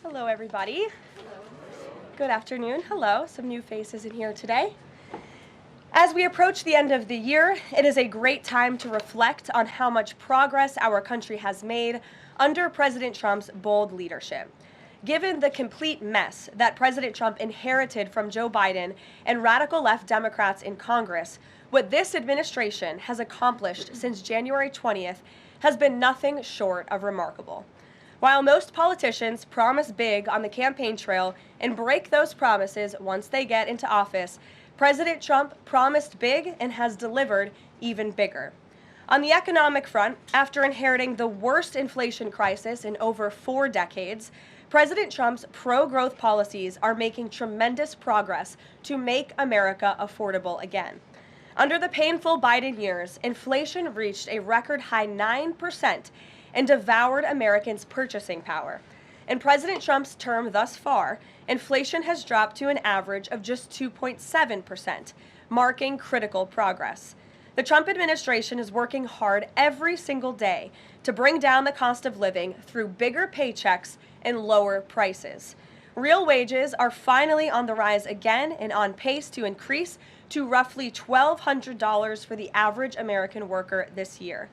Hello, everybody. Good afternoon. Hello. Some new faces in here today. As we approach the end of the year, it is a great time to reflect on how much progress our country has made under President Trump's bold leadership. Given the complete mess that President Trump inherited from Joe Biden and radical left Democrats in Congress, what this administration has accomplished since January 20th has been nothing short of remarkable. While most politicians promise big on the campaign trail and break those promises once they get into office, President Trump promised big and has delivered even bigger. On the economic front, after inheriting the worst inflation crisis in over 4 decades, President Trump's pro-growth policies are making tremendous progress to make America affordable again. Under the painful Biden years, inflation reached a record high 9% and devoured Americans' purchasing power. In President Trump's term thus far, inflation has dropped to an average of just 2.7%, marking critical progress. The Trump administration is working hard every single day to bring down the cost of living through bigger paychecks and lower prices. Real wages are finally on the rise again and on pace to increase to roughly $1,200 for the average American worker this year.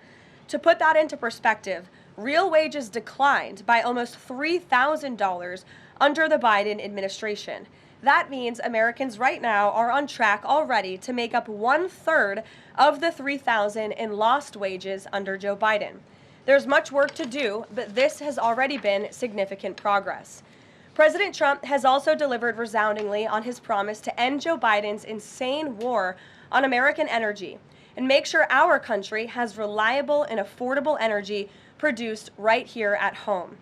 To put that into perspective, real wages declined by almost $3,000 under the Biden administration. That means Americans right now are on track already to make up 1/3 of the $3,000 in lost wages under Joe Biden. There's much work to do, but this has already been significant progress. President Trump has also delivered resoundingly on his promise to end Joe Biden's insane war on American energy and make sure our country has reliable and affordable energy produced right here at home.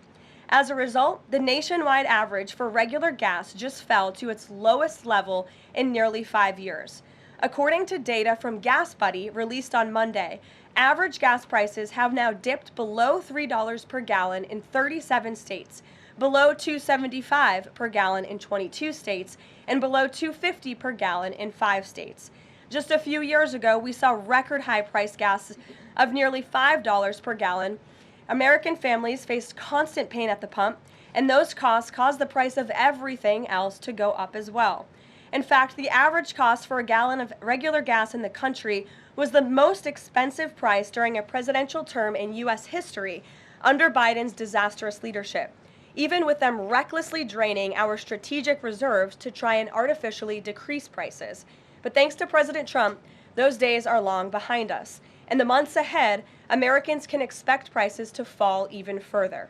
As a result, the nationwide average for regular gas just fell to its lowest level in nearly 5 years. According to data from Gas Buddy released on Monday, average gas prices have now dipped below $3 per gallon in 37 states, below $2.75 per gallon in 22 states, and below $2.50 per gallon in 5 states. Just a few years ago, we saw record high price gas of nearly $5 per gallon. American families faced constant pain at the pump, and those costs caused the price of everything else to go up as well. In fact, the average cost for a gallon of regular gas in the country was the most expensive price during a presidential term in U.S. history under Biden's disastrous leadership, even with them recklessly draining our strategic reserves to try and artificially decrease prices. But thanks to President Trump, those days are long behind us. In the months ahead, Americans can expect prices to fall even further.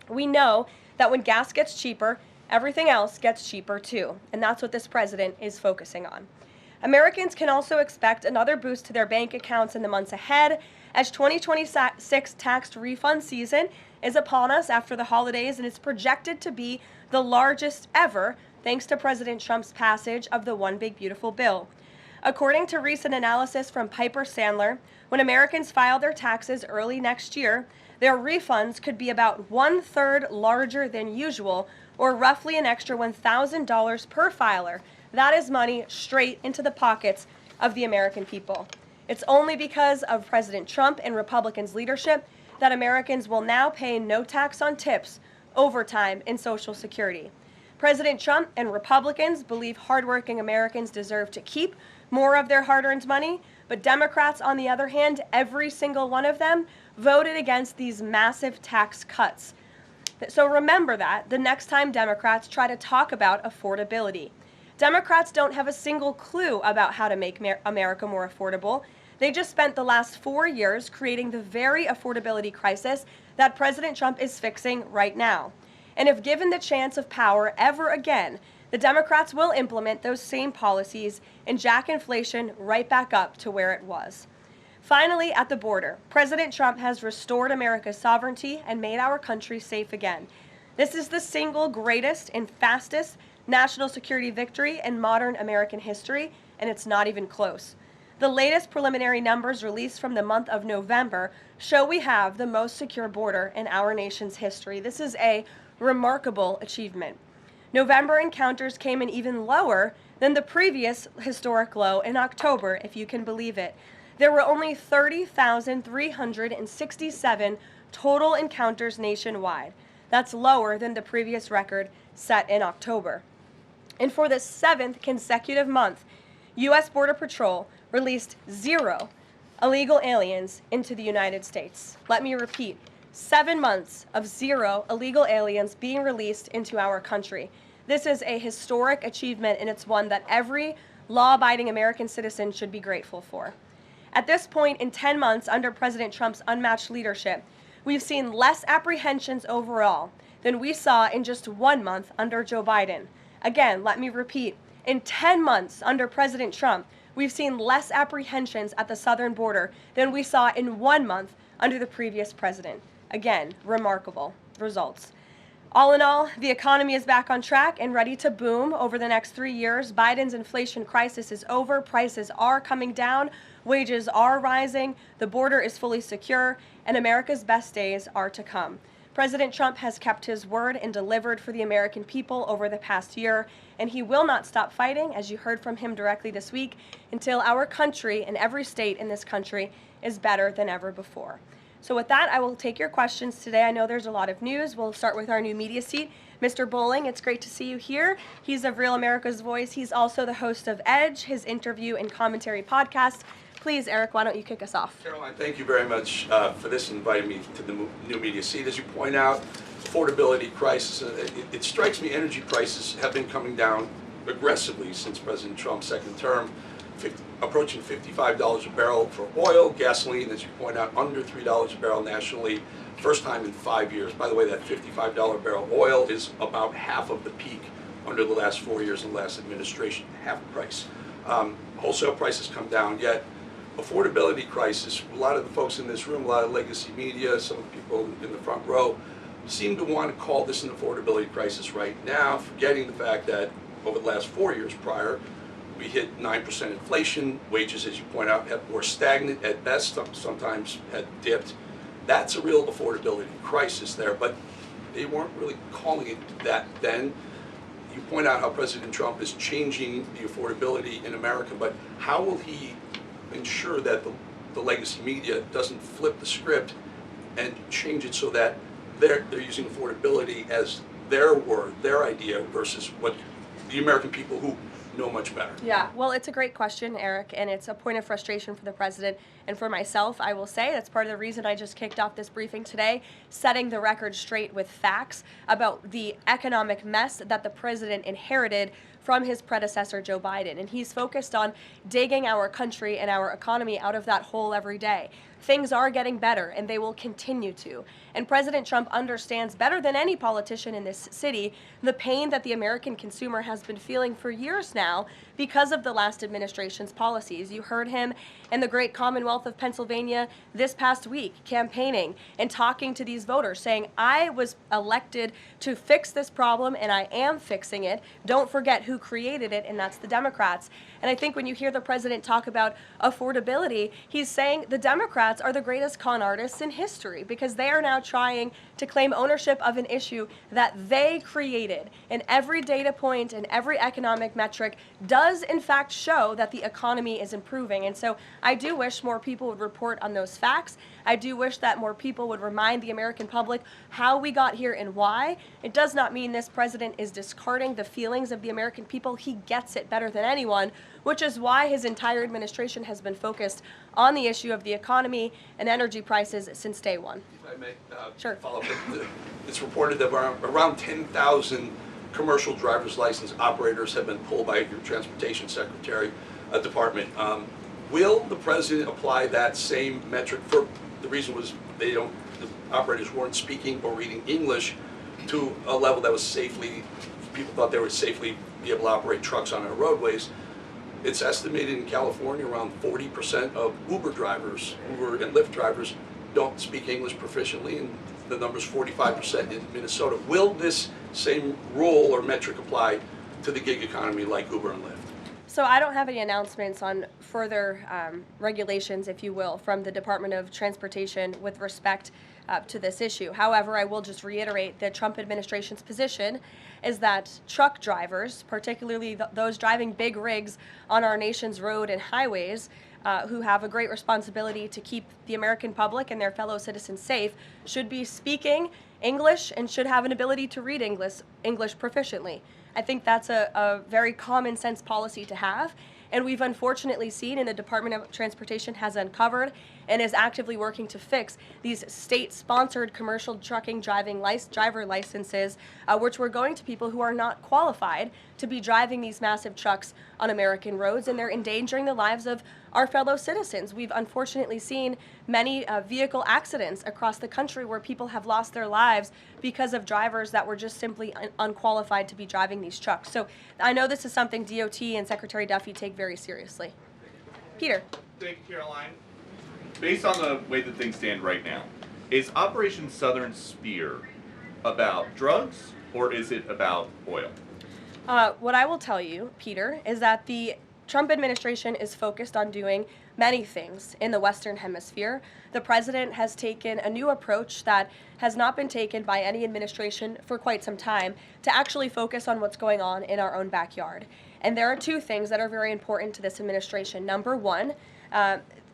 We know that when gas gets cheaper, everything else gets cheaper too, and that's what this president is focusing on. Americans can also expect another boost to their bank accounts in the months ahead, as 2026 tax refund season is upon us after the holidays, and it's projected to be the largest ever thanks to President Trump's passage of the One Big Beautiful Bill. According to recent analysis from Piper Sandler, when Americans file their taxes early next year, their refunds could be about 1/3 larger than usual, or roughly an extra $1,000 per filer. That is money straight into the pockets of the American people. It's only because of President Trump and Republicans' leadership that Americans will now pay no tax on tips, overtime, and Social Security. President Trump and Republicans believe hardworking Americans deserve to keep more of their hard-earned money, but Democrats, on the other hand, every single one of them, voted against these massive tax cuts. So remember that the next time Democrats try to talk about affordability. Democrats don't have a single clue about how to make America more affordable. They just spent the last 4 years creating the very affordability crisis that President Trump is fixing right now. And if given the chance of power ever again, the Democrats will implement those same policies and jack inflation right back up to where it was. Finally, at the border, President Trump has restored America's sovereignty and made our country safe again. This is the single greatest and fastest national security victory in modern American history, and it's not even close. The latest preliminary numbers released from the month of November show we have the most secure border in our nation's history. This is a remarkable achievement. November encounters came in even lower than the previous historic low in October, if you can believe it. There were only 30,367 total encounters nationwide. That's lower than the previous record set in October. And for the 7th consecutive month, U.S. Border Patrol released 0 illegal aliens into the United States. Let me repeat, 7 months of 0 illegal aliens being released into our country. This is a historic achievement, and it's one that every law-abiding American citizen should be grateful for. At this point, in 10 months under President Trump's unmatched leadership, we've seen less apprehensions overall than we saw in just 1 month under Joe Biden. Again, let me repeat, in 10 months under President Trump, we've seen less apprehensions at the southern border than we saw in 1 month under the previous president. Again, remarkable results. All in all, the economy is back on track and ready to boom over the next 3 years. Biden's inflation crisis is over. Prices are coming down. Wages are rising. The border is fully secure, and America's best days are to come. President Trump has kept his word and delivered for the American people over the past year, and he will not stop fighting, as you heard from him directly this week, until our country and every state in this country is better than ever before. So with that, I will take your questions today. I know there's a lot of news. We'll start with our new media seat. Mr. Bowling, it's great to see you here. He's of Real America's Voice. He's also the host of Edge, his interview and commentary podcast. Please, Eric, why don't you kick us off? Caroline, thank you very much for this and inviting me to the new media seat. As you point out, affordability crisis, it strikes me energy prices have been coming down aggressively since President Trump's second term, approaching $55 a barrel for oil, gasoline, as you point out, under $3 a barrel nationally, first time in 5 years. By the way, that $55 barrel oil is about half of the peak under the last 4 years of the last administration, half the price. Wholesale prices come down, yet affordability crisis, a lot of the folks in this room, a lot of legacy media, some of the people in the front row, seem to want to call this an affordability crisis right now, forgetting the fact that over the last 4 years prior, we hit 9% inflation, wages, as you point out, were stagnant at best, sometimes had dipped. That's a real affordability crisis there, but they weren't really calling it that then. You point out how President Trump is changing the affordability in America, but how will he ensure that the legacy media doesn't flip the script and change it so that they're using affordability as their word, their idea, versus what the American people who know much better? Yeah, well, it's a great question, Eric, and it's a point of frustration for the president and for myself. I will say that's part of the reason I just kicked off this briefing today, setting the record straight with facts about the economic mess that the president inherited from his predecessor, Joe Biden. And he's focused on digging our country and our economy out of that hole every day. Things are getting better, and they will continue to. And President Trump understands better than any politician in this city the pain that the American consumer has been feeling for years now because of the last administration's policies. You heard him in the great Commonwealth of Pennsylvania this past week campaigning and talking to these voters, saying, I was elected to fix this problem, and I am fixing it. Don't forget who created it, and that's the Democrats. And I think when you hear the president talk about affordability, he's saying the Democrats are the greatest con artists in history because they are now trying to claim ownership of an issue that they created. And every data point and every economic metric does in fact show that the economy is improving. And so I do wish more people would report on those facts. I do wish that more people would remind the American public how we got here and why. It does not mean this president is discarding the feelings of the American people. He gets it better than anyone, which is why his entire administration has been focused on the issue of the economy and energy prices since day one. If I may Sure. follow up, it's reported that around 10,000 commercial driver's license operators have been pulled by your transportation secretary department. Will the president apply that same metric? For the reason was the operators weren't speaking or reading English to a level that was safely, people thought they would safely be able to operate trucks on our roadways. It's estimated in California around 40% of Uber drivers, Uber and Lyft drivers, don't speak English proficiently, and the number's 45% in Minnesota. Will this same rule or metric apply to the gig economy like Uber and Lyft? So I don't have any announcements on further regulations, if you will, from the Department of Transportation with respect to this issue. However, I will just reiterate the Trump administration's position is that truck drivers, particularly those driving big rigs on our nation's road and highways, who have a great responsibility to keep the American public and their fellow citizens safe, should be speaking English and should have an ability to read English proficiently. I think that's a very common sense policy to have. And we've unfortunately seen, and the Department of Transportation has uncovered and is actively working to fix these state-sponsored commercial trucking driver licenses, which were going to people who are not qualified to be driving these massive trucks on American roads, and they're endangering the lives of our fellow citizens. We've unfortunately seen many vehicle accidents across the country where people have lost their lives because of drivers that were just simply unqualified to be driving these trucks. So I know this is something DOT and Secretary Duffy take very seriously. Peter. Thank you, Caroline. Based on the way that things stand right now, is Operation Southern Spear about drugs or is it about oil? What I will tell you, Peter, is that the Trump administration is focused on doing many things in the Western Hemisphere. The president has taken a new approach that has not been taken by any administration for quite some time to actually focus on what's going on in our own backyard. And there are two things that are very important to this administration. Number one,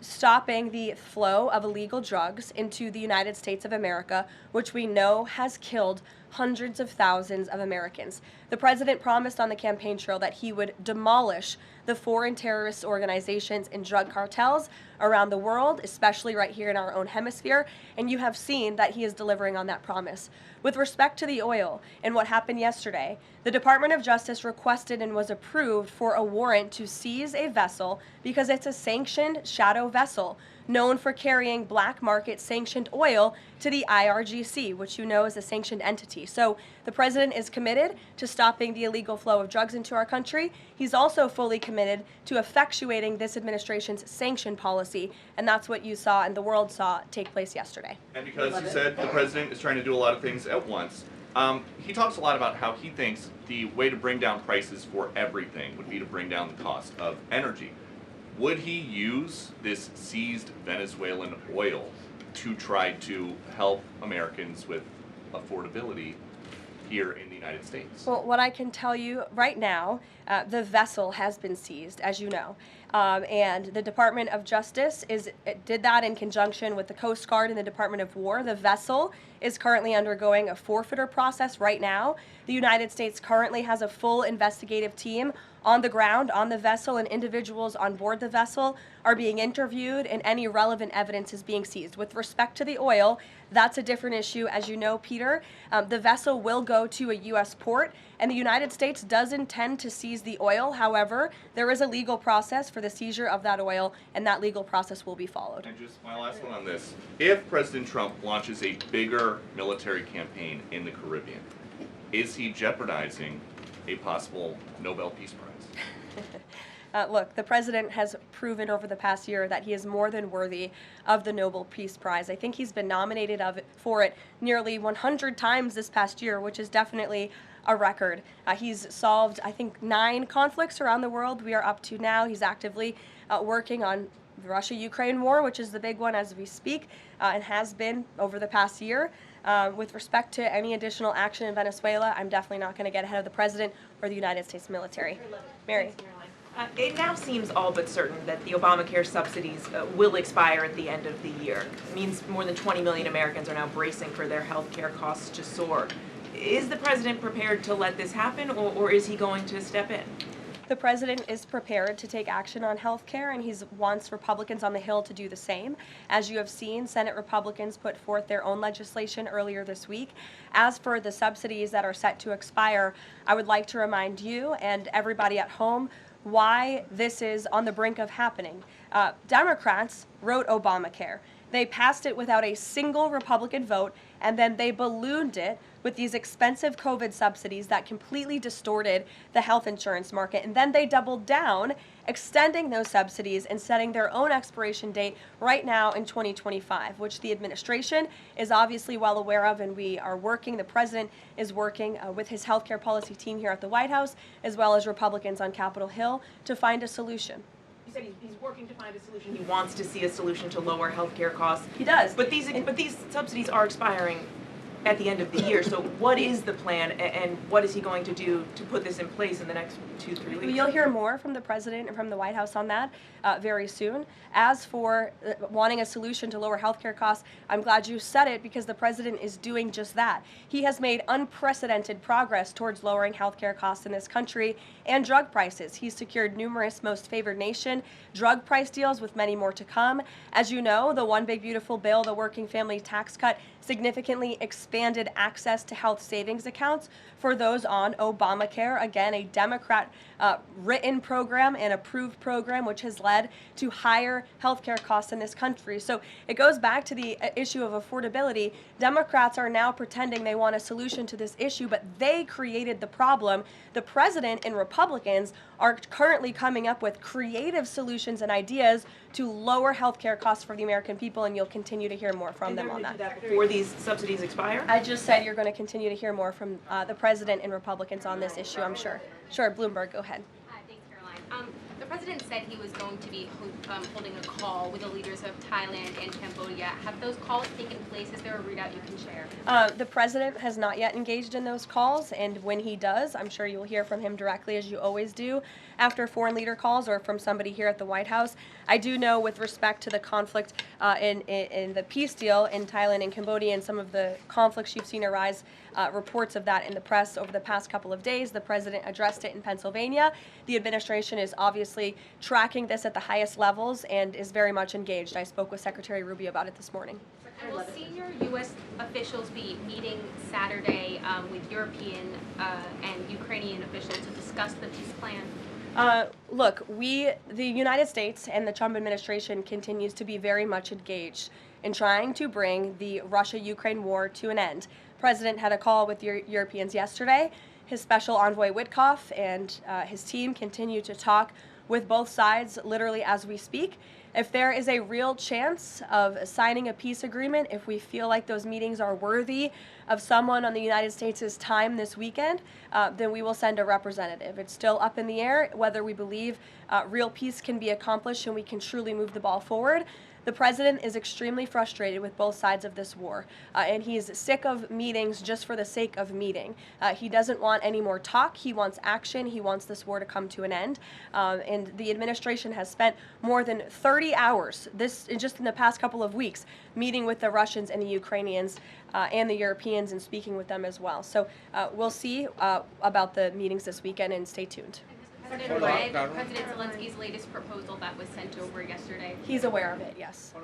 stopping the flow of illegal drugs into the United States of America, which we know has killed hundreds of thousands of Americans. The president promised on the campaign trail that he would demolish the foreign terrorist organizations and drug cartels around the world, especially right here in our own hemisphere, and you have seen that he is delivering on that promise. With respect to the oil and what happened yesterday, the Department of Justice requested and was approved for a warrant to seize a vessel because it's a sanctioned shadow vessel known for carrying black market sanctioned oil to the IRGC, which you know is a sanctioned entity. So the president is committed to stopping the illegal flow of drugs into our country. He's also fully committed to effectuating this administration's sanction policy, and that's what you saw and the world saw take place yesterday. And because you said the president is trying to do a lot of things at once, he talks a lot about how he thinks the way to bring down prices for everything would be to bring down the cost of energy. Would he use this seized Venezuelan oil to try to help Americans with affordability here in the United States? Well, what I can tell you right now, the vessel has been seized, as you know. And the Department of Justice did that in conjunction with the Coast Guard and the Department of War. The vessel is currently undergoing a forfeiture process right now. The United States currently has a full investigative team on the ground on the vessel, and individuals on board the vessel are being interviewed and any relevant evidence is being seized. With respect to the oil, that's a different issue. As you know, Peter, the vessel will go to a U.S. port, and the United States does intend to seize the oil. However, there is a legal process for the seizure of that oil, and that legal process will be followed. And just my last one on this. If President Trump launches a bigger military campaign in the Caribbean, is he jeopardizing a possible Nobel Peace Prize? Look, the president has proven over the past year that he is more than worthy of the Nobel Peace Prize. I think he's been nominated for it nearly 100 times this past year, which is definitely a record. He's solved, I think, 9 conflicts around the world. We are up to now. He's actively working on the Russia-Ukraine war, which is the big one as we speak, and has been over the past year. With respect to any additional action in Venezuela, I'm definitely not going to get ahead of the president or the United States military. Mary. Thanks, Caroline. It now seems all but certain that the Obamacare subsidies will expire at the end of the year. It means more than 20 million Americans are now bracing for their health care costs to soar. Is the president prepared to let this happen, or is he going to step in? The president is prepared to take action on health care, and he wants Republicans on the Hill to do the same. As you have seen, Senate Republicans put forth their own legislation earlier this week. As for the subsidies that are set to expire, I would like to remind you and everybody at home why this is on the brink of happening. Democrats wrote Obamacare. They passed it without a single Republican vote, and then they ballooned it with these expensive COVID subsidies that completely distorted the health insurance market. And then they doubled down, extending those subsidies and setting their own expiration date right now in 2025, which the administration is obviously well aware of, and we are working. The president is working with his healthcare policy team here at the White House, as well as Republicans on Capitol Hill, to find a solution. You said he's working to find a solution. He wants to see a solution to lower health care costs. He does. But these subsidies are expiring at the end of the year. So what is the plan, and what is he going to do to put this in place in the next 2-3 weeks? You'll hear more from the president and from the White House on that very soon. As for wanting a solution to lower healthcare costs, I'm glad you said it, because the president is doing just that. He has made unprecedented progress towards lowering healthcare costs in this country and drug prices. He's secured numerous most favored nation drug price deals, with many more to come. As you know, the One Big Beautiful Bill, the working family tax cut, significantly expanded access to health savings accounts for those on Obamacare. Again, a Democrat written program and approved program, which has led to higher healthcare costs in this country. So it goes back to the issue of affordability. Democrats are now pretending they want a solution to this issue, but they created the problem. The president and Republicans are currently coming up with creative solutions and ideas to lower healthcare costs for the American people, and you'll continue to hear more from them on that. Before these subsidies expire? I just said you're going to continue to hear more from the president and Republicans on this issue, I'm sure. Sure, Bloomberg, go ahead. Thanks, Caroline. The president said he was going to be holding a call with the leaders of Thailand and Cambodia. Have those calls taken place? Is there a readout you can share? The president has not yet engaged in those calls, and when he does, I'm sure you'll hear from him directly, as you always do, after foreign leader calls or from somebody here at the White House. I do know, with respect to the conflict in the peace deal in Thailand and Cambodia and some of the conflicts you've seen arise, reports of that in the press over the past couple of days. The president addressed it in Pennsylvania. The administration is obviously tracking this at the highest levels and is very much engaged. I spoke with Secretary Rubio about it this morning. And will senior U.S. officials be meeting Saturday with European and Ukrainian officials to discuss the peace plan? Look, the United States and the Trump administration continues to be very much engaged in trying to bring the Russia-Ukraine war to an end. The president had a call with Europeans yesterday. His special envoy Witkoff and his team continue to talk with both sides literally as we speak. If there is a real chance of signing a peace agreement, if we feel like those meetings are worthy of someone on the United States' time this weekend, then we will send a representative. It's still up in the air whether we believe real peace can be accomplished and we can truly move the ball forward. The president is extremely frustrated with both sides of this war, and he's sick of meetings just for the sake of meeting. He doesn't want any more talk. He wants action. He wants this war to come to an end. And the administration has spent more than 30 hours, just in the past couple of weeks, meeting with the Russians and the Ukrainians and the Europeans and speaking with them as well. So we'll see about the meetings this weekend, and stay tuned. President read President Zelensky's latest proposal that was sent over yesterday. He's aware of it, yes.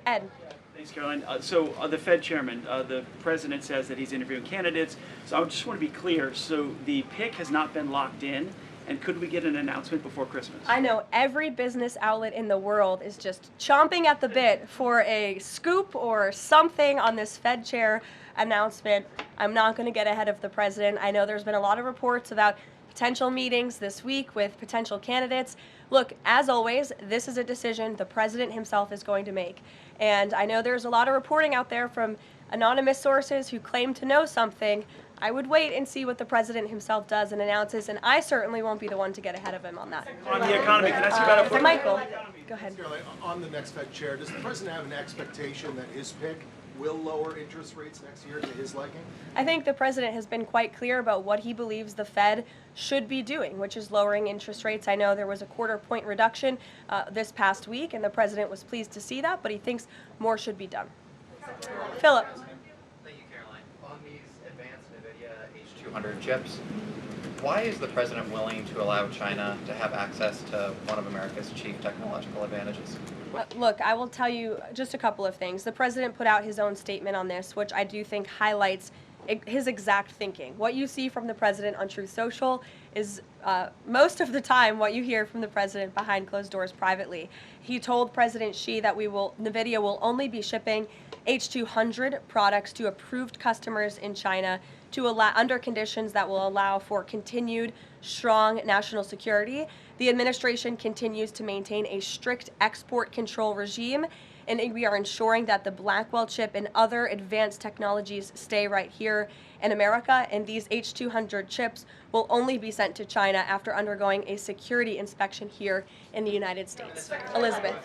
Ed. Thanks, Caroline. So the Fed chairman, the president says that he's interviewing candidates. So I just want to be clear. So the pick has not been locked in, and could we get an announcement before Christmas? I know every business outlet in the world is just chomping at the bit for a scoop or something on this Fed chair announcement. I'm not going to get ahead of the president. I know there's been a lot of reports about potential meetings this week with potential candidates. Look, as always, this is a decision the president himself is going to make. And I know there's a lot of reporting out there from anonymous sources who claim to know something. I would wait and see what the president himself does and announces, and I certainly won't be the one to get ahead of him on that. On the economy, can I ask you about a Michael, go ahead. On the next Fed chair, does the president have an expectation that his pick will lower interest rates next year to his liking? I think the president has been quite clear about what he believes the Fed should be doing, which is lowering interest rates. I know there was a quarter-point reduction this past week, and the president was pleased to see that, but he thinks more should be done. Philip. Thank you, Caroline. On these advanced NVIDIA H200 chips, why is the president willing to allow China to have access to one of America's chief technological advantages? Look, I will tell you just a couple of things. The president put out his own statement on this, which I do think highlights his exact thinking. What you see from the president on Truth Social is most of the time what you hear from the president behind closed doors privately. He told President Xi that NVIDIA will only be shipping H200 products to approved customers in China under conditions that will allow for continued strong national security. The administration continues to maintain a strict export control regime, and we are ensuring that the Blackwell chip and other advanced technologies stay right here in America, and these H200 chips will only be sent to China after undergoing a security inspection here in the United States. Elizabeth.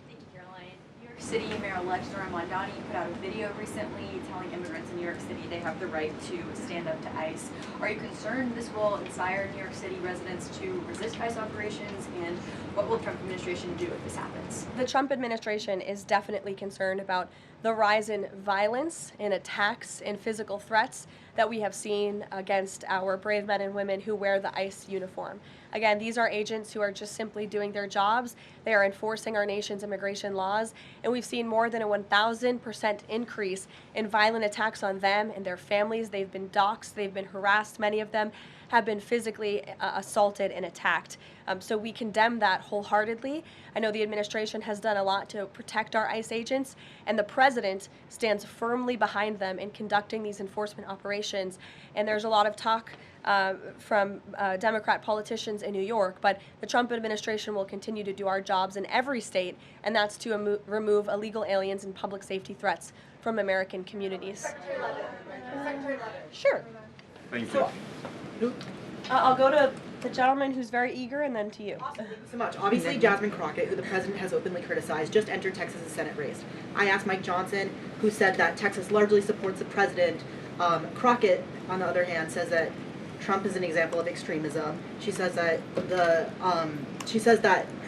Thank you, Caroline. New York City Mayor-elect Zohran Mamdani put out a video recently telling immigrants in New York City they have the right to stand up to ICE. Are you concerned this will inspire New York City residents to resist ICE operations, and what will the Trump administration do if this happens? The Trump administration is definitely concerned about the rise in violence, in attacks, and physical threats that we have seen against our brave men and women who wear the ICE uniform. Again, these are agents who are just simply doing their jobs. They are enforcing our nation's immigration laws, and we've seen more than a 1,000% increase in violent attacks on them and their families. They've been doxxed, they've been harassed, many of them have been physically assaulted and attacked. So we condemn that wholeheartedly. I know the administration has done a lot to protect our ICE agents, and the president stands firmly behind them in conducting these enforcement operations. And there's a lot of talk from Democrat politicians in New York, but the Trump administration will continue to do our jobs in every state, and that's to remove illegal aliens and public safety threats from American communities. Secretary Leavitt. Sure. Thank you. I'll go to the gentleman who's very eager, and then to you. Awesome. Thank you so much. Obviously, Jasmine Crockett, who the president has openly criticized, just entered Texas' Senate race. I asked Mike Johnson, who said that Texas largely supports the president. Crockett, on the other hand, says that Trump is an example of extremism. She says that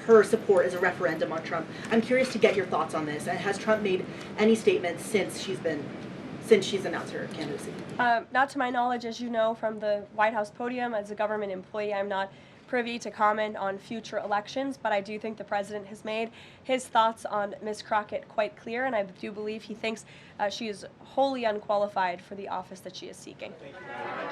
her support is a referendum on Trump. I'm curious to get your thoughts on this. And has Trump made any statements since she's announced her candidacy? Not to my knowledge, as you know from the White House podium, as a government employee, I'm not privy to comment on future elections, but I do think the president has made his thoughts on Ms. Crockett quite clear, and I do believe he thinks she is wholly unqualified for the office that she is seeking.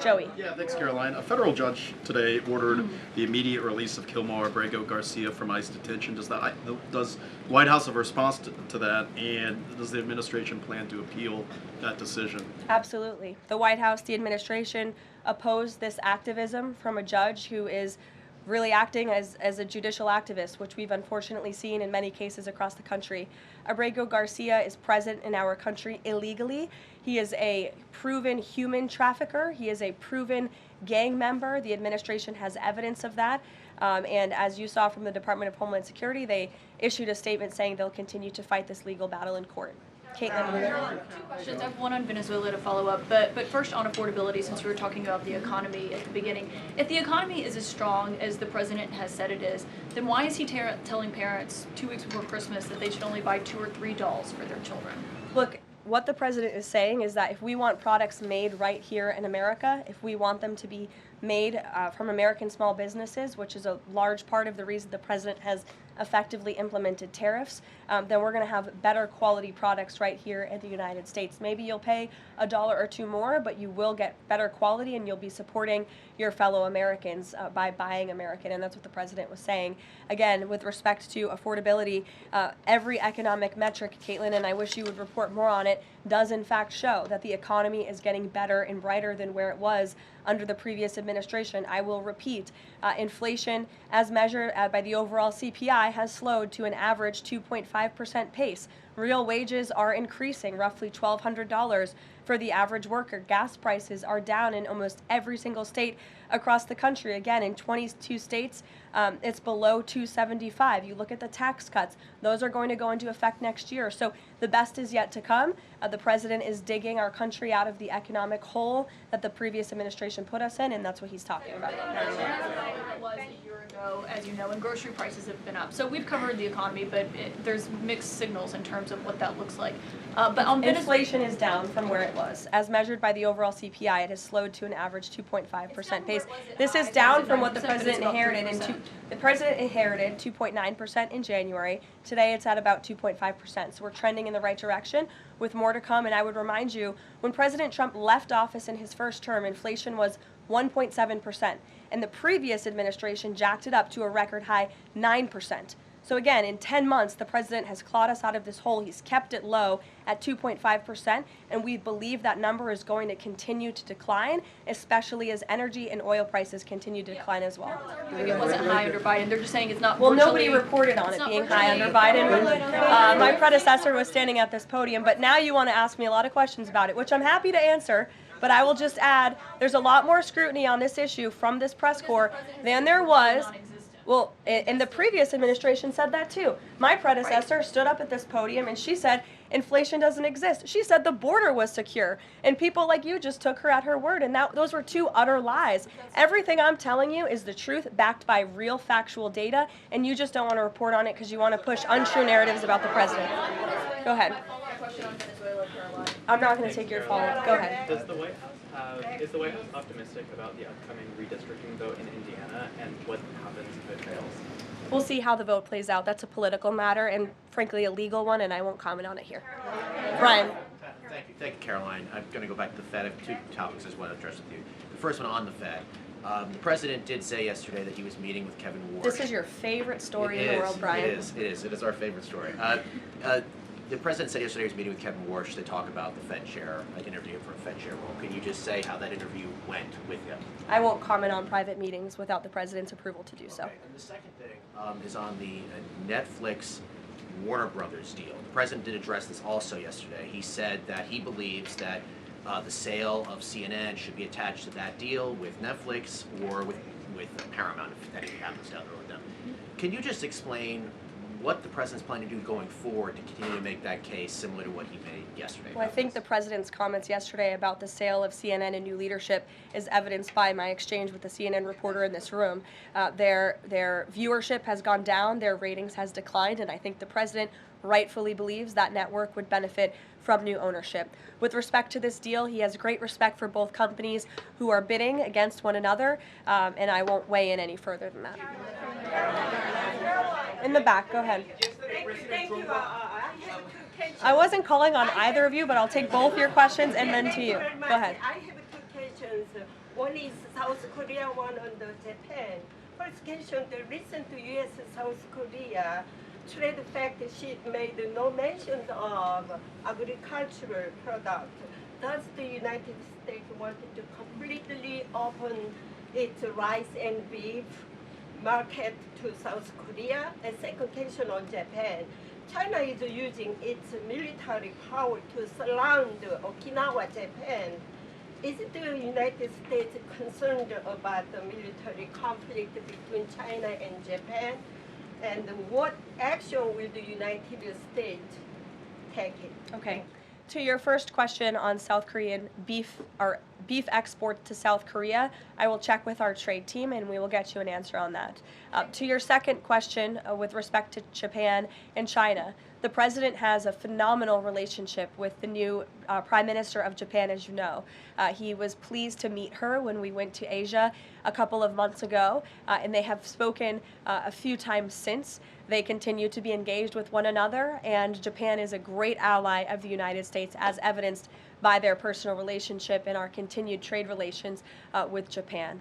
Joey. Yeah, thanks, Caroline. A federal judge today ordered the immediate release of Kilmar Abrego Garcia from ICE detention. Does the White House have a response to that, and does the administration plan to appeal that decision? Absolutely. The White House, the administration opposed this activism from a judge who is really acting as a judicial activist, which we've unfortunately seen in many cases across the country. Abrego Garcia is present in our country illegally. He is a proven human trafficker. He is a proven gang member. The administration has evidence of that. And as you saw from the Department of Homeland Security, they issued a statement saying they'll continue to fight this legal battle in court. Caitlin. Two questions. I have one on Venezuela to follow up, but first on affordability, since we were talking about the economy at the beginning. If the economy is as strong as the president has said it is, then why is he telling parents 2 weeks before Christmas that they should only buy 2 or 3 dolls for their children? Look, what the president is saying is that if we want products made right here in America, if we want them to be made from American small businesses, which is a large part of the reason the president has effectively implemented tariffs, then we're going to have better quality products right here in the United States. Maybe you'll pay $1 or $2 more, but you will get better quality, and you'll be supporting your fellow Americans by buying American, and that's what the president was saying. Again, with respect to affordability, every economic metric, Caitlin, and I wish you would report more on it, does in fact show that the economy is getting better and brighter than where it was under the previous administration. I will repeat, inflation as measured by the overall CPI has slowed to an average 2.5% pace. Real wages are increasing, roughly $1,200 for the average worker. Gas prices are down in almost every single state across the country. Again, in 22 states, it's below $2.75. You look at the tax cuts, those are going to go into effect next year. So the best is yet to come. The president is digging our country out of the economic hole that the previous administration put us in, and that's what he's talking about. It was a year ago, as you know, and grocery prices have been up. So we've covered the economy, but there's mixed signals in terms of what that looks like. But on inflation is down from where it was. As measured by the overall CPI, it has slowed to an average 2.5% pace. This is down from what the president inherited. The president inherited 2.9% in January. Today it's at about 2.5%. So we're trending in the right direction with more to come. And I would remind you, when President Trump left office in his first term, inflation was 1.7%. And the previous administration jacked it up to a record high 9%. So again, in 10 months, the president has clawed us out of this hole. He's kept it low at 2.5%, and we believe that number is going to continue to decline, especially as energy and oil prices continue to decline as well. It wasn't high under Biden. They're just saying it's not. Well, nobody reported on it being high under Biden. My predecessor was standing at this podium, but now you want to ask me a lot of questions about it, which I'm happy to answer. But I will just add, there's a lot more scrutiny on this issue from this press corps than there was. Well, in the previous administration said that too. My predecessor stood up at this podium and she said inflation doesn't exist. She said the border was secure, and people like you just took her at her word, and those were two utter lies. Everything I'm telling you is the truth, backed by real factual data, and you just don't want to report on it because you want to push untrue narratives about the president. Go ahead. I'm not going to take your follow-up. Go ahead. Is the White House optimistic about the upcoming redistricting vote in Indiana and what happens if it fails? We'll see how the vote plays out. That's a political matter and, frankly, a legal one, and I won't comment on it here. Brian. Thank you, Caroline. I'm going to go back to the Fed. I have two topics I just want to address with you. The first one on the Fed. The president did say yesterday that he was meeting with Kevin Warsh. This is your favorite story in the world, Brian. It is our favorite story. The president said yesterday he was meeting with Kevin Warsh to talk about the Fed chair, interview for a Fed chair role. Can you just say how that interview went with him? I won't comment on private meetings without the president's approval to do so. And the second thing is on the Netflix Warner Brothers deal. The president did address this also yesterday. He said that he believes that the sale of CNN should be attached to that deal with Netflix or with Paramount, if anything happens down the road with them. Can you just explain what the president's planning to do going forward to continue to make that case similar to what he made yesterday? Well, I think the president's comments yesterday about the sale of CNN and new leadership is evidenced by my exchange with the CNN reporter in this room. Their viewership has gone down, their ratings has declined, and I think the president rightfully believes that network would benefit from new ownership. With respect to this deal, he has great respect for both companies who are bidding against one another, and I won't weigh in any further than that. In the back, go ahead. Thank you. I wasn't calling on either of you, but I'll take both your questions and then to you. Go ahead. I have two questions. One is South Korea, one on the Japan. First question, the recent U.S.-South Korea trade fact sheet made no mention of agricultural product. Does the United States want to completely open its rice and beef market to South Korea? And second question on Japan. China is using its military power to surround Okinawa, Japan. Is the United States concerned about the military conflict between China and Japan? And what action will the United States take? Okay. To your first question on South Korean beef export to South Korea, I will check with our trade team and we will get you an answer on that. To your second question with respect to Japan and China, the president has a phenomenal relationship with the new Prime Minister of Japan, as you know. He was pleased to meet her when we went to Asia a couple of months ago, and they have spoken a few times since. They continue to be engaged with one another, and Japan is a great ally of the United States, as evidenced by their personal relationship and our continued trade relations with Japan.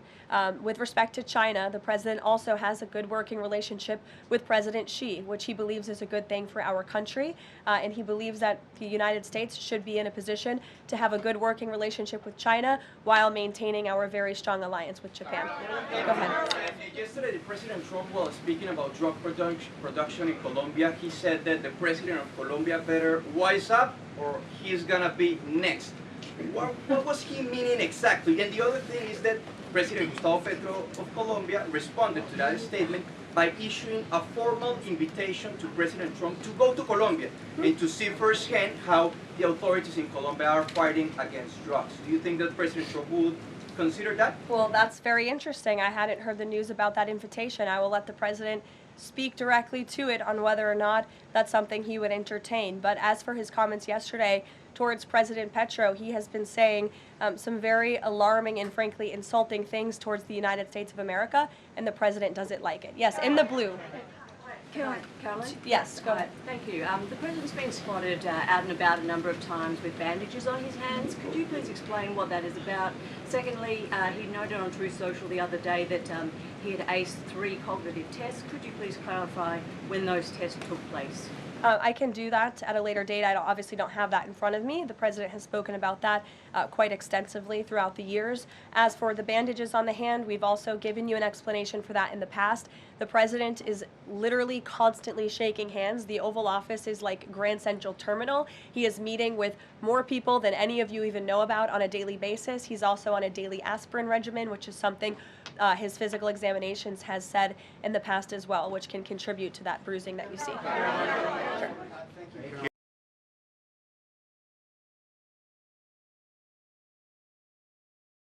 With respect to China, the president also has a good working relationship with President Xi, which he believes is a good thing for our country, and he believes that the United States should be in a position to have a good working relationship with China while maintaining our very strong alliance with Japan. Go ahead. Yesterday, President Trump was speaking about drug production in Colombia. He said that the president of Colombia better wise up or he's gonna be next. What was he meaning exactly? And the other thing is that President Gustavo Petro of Colombia responded to that statement by issuing a formal invitation to President Trump to go to Colombia and to see firsthand how the authorities in Colombia are fighting against drugs. Do you think that President Trump would consider that? Well, that's very interesting. I hadn't heard the news about that invitation. I will let the president speak directly to it on whether or not that's something he would entertain. But as for his comments yesterday towards President Petro, he has been saying some very alarming and frankly insulting things towards the United States of America, and the president doesn't like it. Yes, in the blue. Caroline? Yes, go ahead. Thank you. The president's been spotted out and about a number of times with bandages on his hands. Could you please explain what that is about? Secondly, he noted on Truth Social the other day that he had aced 3 cognitive tests. Could you please clarify when those tests took place? I can do that at a later date. I obviously don't have that in front of me. The president has spoken about that quite extensively throughout the years. As for the bandages on the hand, we've also given you an explanation for that in the past. The president is literally constantly shaking hands. The Oval Office is like Grand Central Terminal. He is meeting with more people than any of you even know about on a daily basis. He's also on a daily aspirin regimen, which is something his physical examinations has said in the past as well, which can contribute to that bruising that you see. Sure.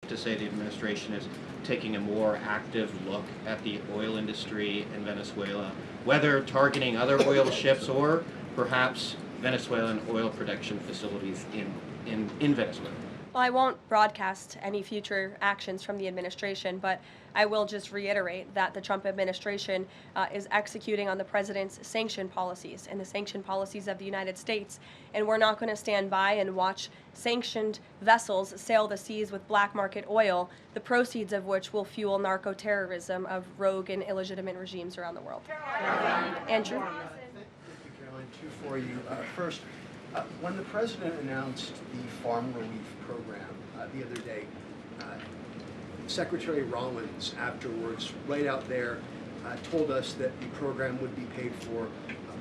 To say the administration is taking a more active look at the oil industry in Venezuela, whether targeting other oil ships or perhaps Venezuelan oil production facilities in Venezuela. Well, I won't broadcast any future actions from the administration, but I will just reiterate that the Trump administration is executing on the president's sanction policies and the sanction policies of the United States. And we're not going to stand by and watch sanctioned vessels sail the seas with black market oil, the proceeds of which will fuel narco-terrorism of rogue and illegitimate regimes around the world. Andrew? Thank you, Caroline. Two for you. First, when the president announced the farm relief program the other day, Secretary Rollins afterwards, right out there, told us that the program would be paid for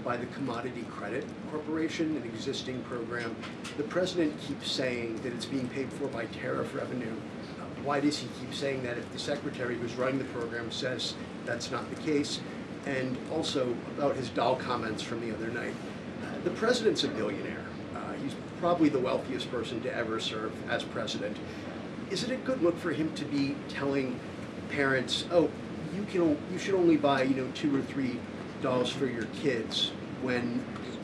by the Commodity Credit Corporation, an existing program. The president keeps saying that it's being paid for by tariff revenue. Why does he keep saying that if the secretary who's running the program says that's not the case? And also about his doll comments from the other night. The president's a billionaire. He's probably the wealthiest person to ever serve as president. Is it a good look for him to be telling parents, oh, you should only buy, $2 or $3 for your kids, when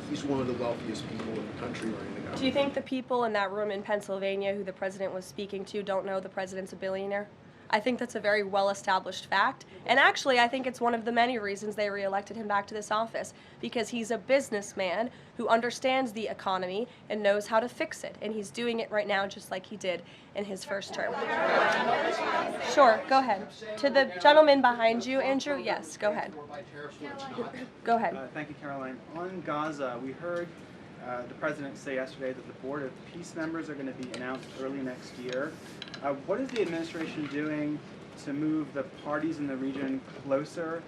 he's one of the wealthiest people in the country running the government? Do you think the people in that room in Pennsylvania who the president was speaking to don't know the president's a billionaire? I think that's a very well-established fact. And actually, I think it's one of the many reasons they reelected him back to this office, because he's a businessman who understands the economy and knows how to fix it. And he's doing it right now just like he did in his first term. Sure, go ahead. To the gentleman behind you, Andrew, yes, go ahead. Go ahead. Thank you, Caroline. On Gaza, we heard the president say yesterday that the Board of Peace members are going to be announced early next year. What is the administration doing to move the parties in the region closer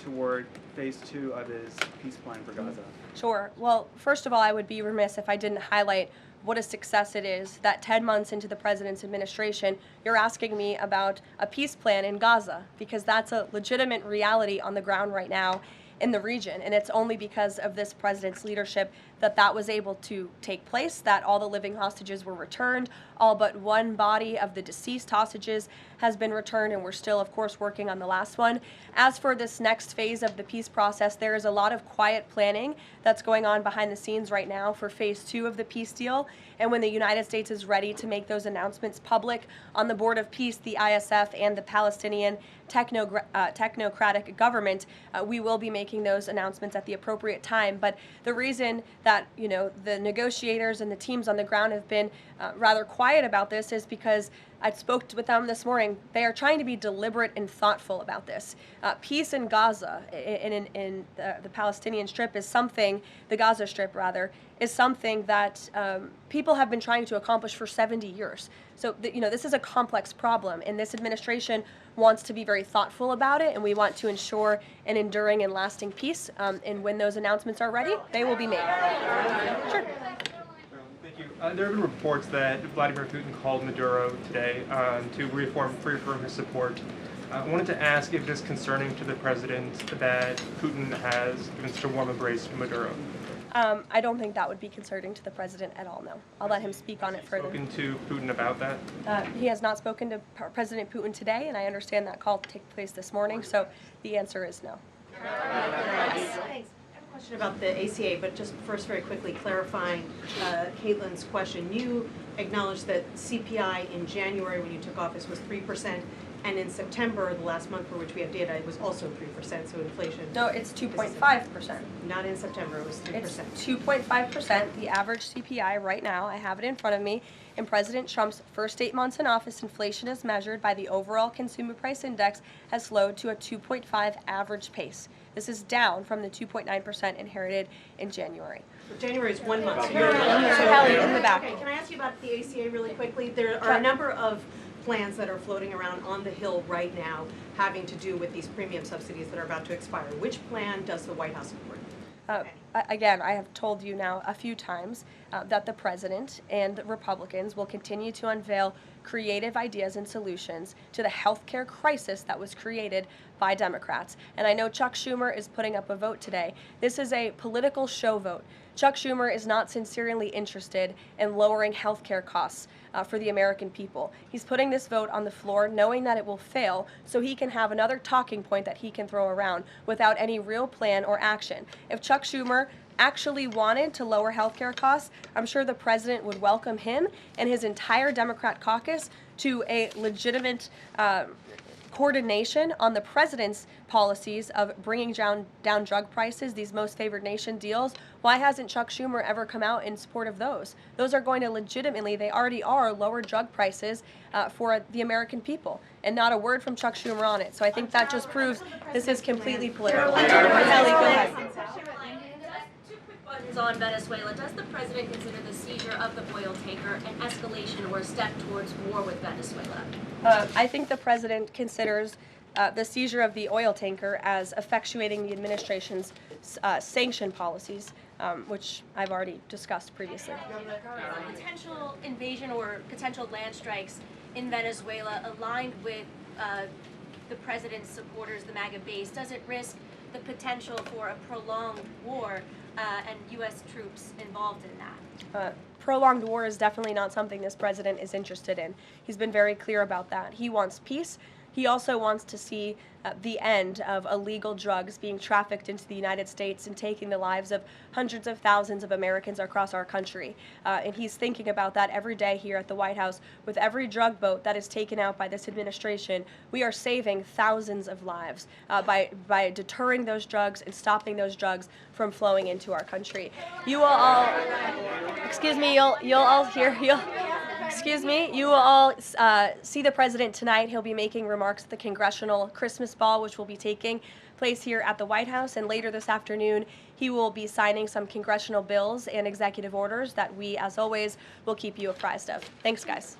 toward phase 2 of his peace plan for Gaza? Sure. Well, first of all, I would be remiss if I didn't highlight what a success it is that 10 months into the president's administration, you're asking me about a peace plan in Gaza, because that's a legitimate reality on the ground right now in the region. And it's only because of this president's leadership that that was able to take place, that all the living hostages were returned. All but one body of the deceased hostages has been returned, and we're still, of course, working on the last one. As for this next phase of the peace process, there is a lot of quiet planning that's going on behind the scenes right now for phase 2 of the peace deal. And when the United States is ready to make those announcements public on the Board of Peace, the ISF, and the Palestinian technocratic government, we will be making those announcements at the appropriate time. But the reason that the negotiators and the teams on the ground have been rather quiet about this is because I spoke with them this morning. They are trying to be deliberate and thoughtful about this. Peace in Gaza, in the Palestinian Strip, is something, the Gaza Strip rather, is something that people have been trying to accomplish for 70 years. So, this is a complex problem, and this administration wants to be very thoughtful about it, and we want to ensure an enduring and lasting peace. And when those announcements are ready, they will be made. Sure. Thank you. There have been reports that Vladimir Putin called Maduro today to reaffirm his support. I wanted to ask if it is concerning to the president that Putin has given such a warm embrace to Maduro. I don't think that would be concerning to the president at all, no. I'll let him speak on it further. Spoken to Putin about that? He has not spoken to President Putin today, and I understand that call took place this morning, so the answer is no. Yes. Thanks. I have a question about the ACA, but just first very quickly clarifying Caitlin's question. You acknowledged that CPI in January when you took office was 3%, and in September, the last month for which we have data, it was also 3%, so inflation. No, it's 2.5%. Not in September, it was 3%. It's 2.5%, the average CPI right now. I have it in front of me. In President Trump's first 8 months in office, inflation as measured by the overall consumer price index has slowed to a 2.5 average pace. This is down from the 2.9% inherited in January. January is 1 month. Kelly, in the back. Okay, can I ask you about the ACA really quickly? There are a number of plans that are floating around on the Hill right now having to do with these premium subsidies that are about to expire. Which plan does the White House support? Again, I have told you now a few times that the president and the Republicans will continue to unveil creative ideas and solutions to the healthcare crisis that was created by Democrats. And I know Chuck Schumer is putting up a vote today. This is a political show vote. Chuck Schumer is not sincerely interested in lowering healthcare costs for the American people. He's putting this vote on the floor knowing that it will fail so he can have another talking point that he can throw around without any real plan or action. If Chuck Schumer actually wanted to lower healthcare costs, I'm sure the president would welcome him and his entire Democrat caucus to a legitimate coordination on the president's policies of bringing down drug prices, these most favored nation deals. Why hasn't Chuck Schumer ever come out in support of those? Those are going to legitimately, they already are, lower drug prices for the American people, and not a word from Chuck Schumer on it. So I think that just proves this is completely political. Kelly, go ahead. On Venezuela, does the president consider the seizure of the oil tanker an escalation or a step towards war with Venezuela? I think the president considers the seizure of the oil tanker as effectuating the administration's sanction policies, which I've already discussed previously. Potential invasion or potential land strikes in Venezuela aligned with the president's supporters, the MAGA base, does it risk the potential for a prolonged war and U.S. troops involved in that? Prolonged war is definitely not something this president is interested in. He's been very clear about that. He wants peace. He also wants to see the end of illegal drugs being trafficked into the United States and taking the lives of hundreds of thousands of Americans across our country. And he's thinking about that every day here at the White House. With every drug boat that is taken out by this administration, we are saving thousands of lives by deterring those drugs and stopping those drugs from flowing into our country. You will all, excuse me, you'll all hear, excuse me, you will all see the president tonight. He'll be making remarks at the Congressional Christmas Ball, which will be taking place here at the White House. And later this afternoon, he will be signing some congressional bills and executive orders that we, as always, will keep you apprised of. Thanks, guys.